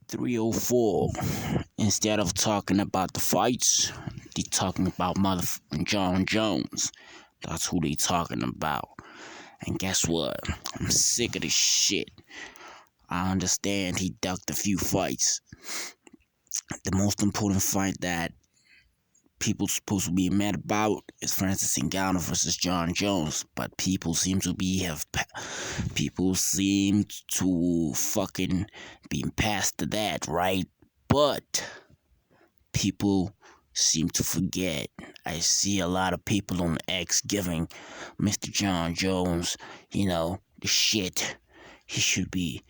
UFC304. Instead of talking about the fights, they talking about motherfucking John Jones. That's who they talking about. And guess what? I'm sick of this shit. I understand he ducked a few fights. The most important fight that people supposed to be mad about is Francis Ngannou versus John Jones, but people seem to fucking be past that, right? But people seem to forget. I see a lot of people on X giving Mr. John Jones, the shit. He should be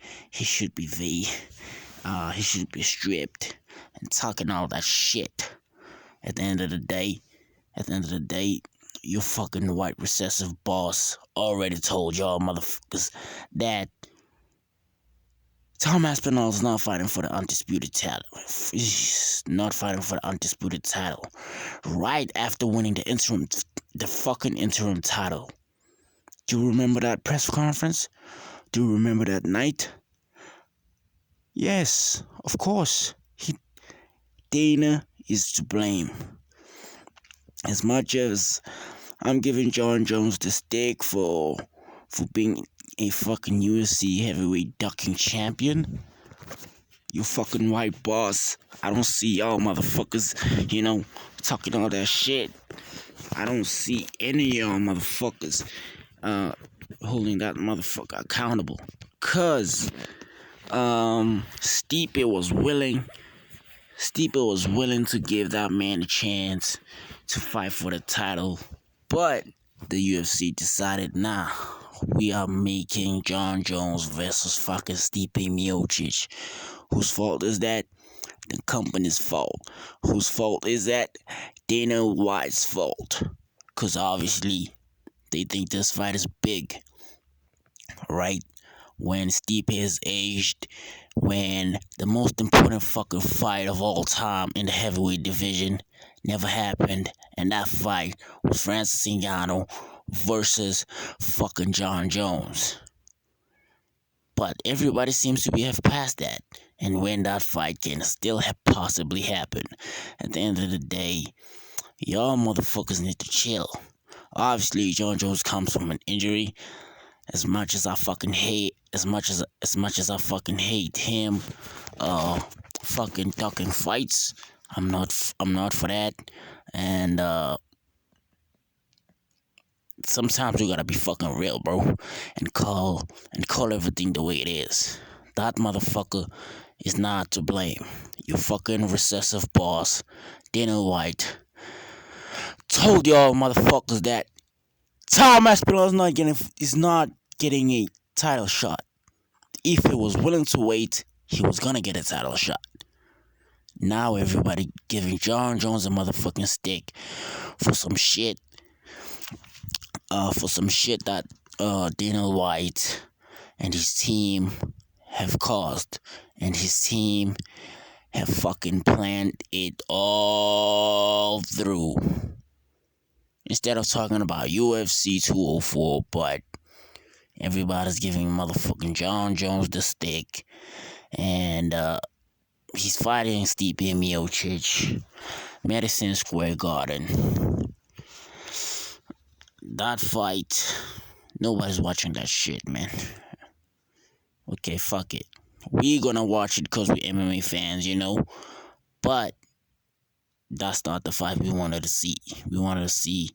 stripped and talking all that shit. At the end of the day, your fucking white recessive boss already told y'all motherfuckers that Tom Aspinall's not fighting for the undisputed title. He's not fighting for the undisputed title. Right after winning the fucking interim title. Do you remember that press conference? Do you remember that night? Yes, of course. Dana is to blame. As much as I'm giving John Jones the stick for being a fucking UFC heavyweight ducking champion, you fucking white boss, I don't see y'all motherfuckers, talking all that shit. I don't see any of y'all motherfuckers holding that motherfucker accountable. Cause Stipe was willing to give that man a chance to fight for the title, but the UFC decided, nah, we are making John Jones versus fucking Stipe Miocic. Whose fault is that? The company's fault. Whose fault is that? Dana White's fault. Cause obviously they think this fight is big, right? When Stipe is aged, when the most important fucking fight of all time in the heavyweight division never happened, and that fight was Francis Ngannou versus fucking John Jones. But everybody seems to have passed that, and when that fight can still possibly happen. At the end of the day, y'all motherfuckers need to chill. Obviously, John Jones comes from an injury. As much as I fucking hate him, fucking ducking fights, I'm not for that. And sometimes you gotta be fucking real, bro, and call everything the way it is. That motherfucker is not to blame. Your fucking recessive boss, Dana White, told y'all motherfuckers that Tom Aspinall is not getting a title shot. If he was willing to wait, he was gonna get a title shot. Now everybody giving John Jones a motherfucking stick for some shit. That Dana White and his team have caused, and his team have fucking planned it all through. Instead of talking about UFC 204, but everybody's giving motherfucking John Jones the stick, and he's fighting Stipe Miocic, Madison Square Garden. That fight, nobody's watching that shit, man. Okay, fuck it. We gonna watch it because we're MMA fans, but that's not the fight we wanted to see. We wanted to see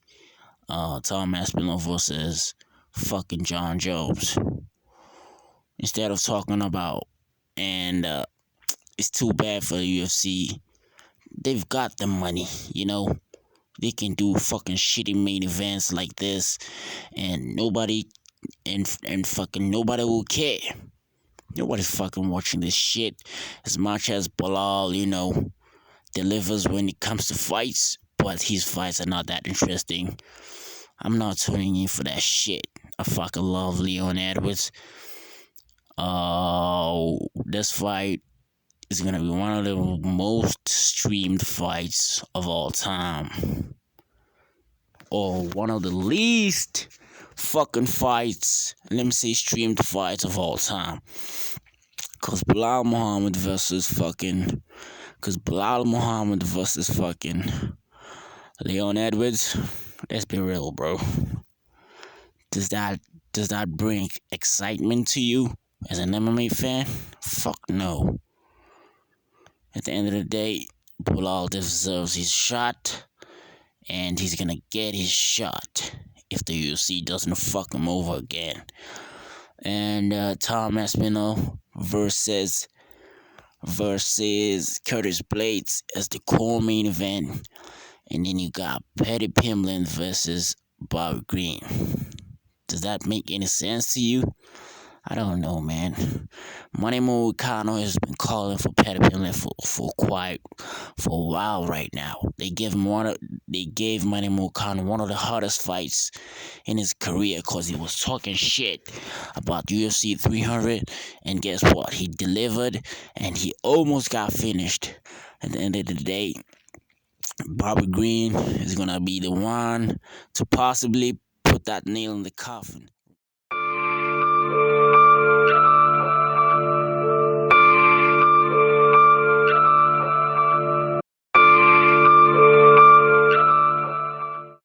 Tom Aspinall versus fucking John Jones. Instead of talking about, and it's too bad for the UFC. They've got the money, They can do fucking shitty main events like this, and nobody will care. Nobody's fucking watching this shit as much as Bilal, delivers when it comes to fights, but his fights are not that interesting. I'm not tuning in for that shit. I fucking love Leon Edwards. This fight is gonna be one of the most streamed fights of all time, or one of the least fucking fights, let me say streamed fights of all time. Cause Bilal Muhammad versus fucking, cause Bilal Muhammad versus fucking Leon Edwards. Let's be real, bro. Does that bring excitement to you as an MMA fan? Fuck no. At the end of the day, Bilal deserves his shot, and he's gonna get his shot if the UFC doesn't fuck him over again. And Tom Aspinall versus Curtis Blades as the core main event, and then you got Paddy Pimblett versus Bob Green. Does that make any sense to you? I don't know, man. Money Moicano has been calling for Paddy Pimblett for a while right now. They gave Money Moicano one of the hardest fights in his career because he was talking shit about UFC 300, and guess what? He delivered, and he almost got finished. At the end of the day, Bobby Green is gonna be the one to possibly put that nail in the coffin.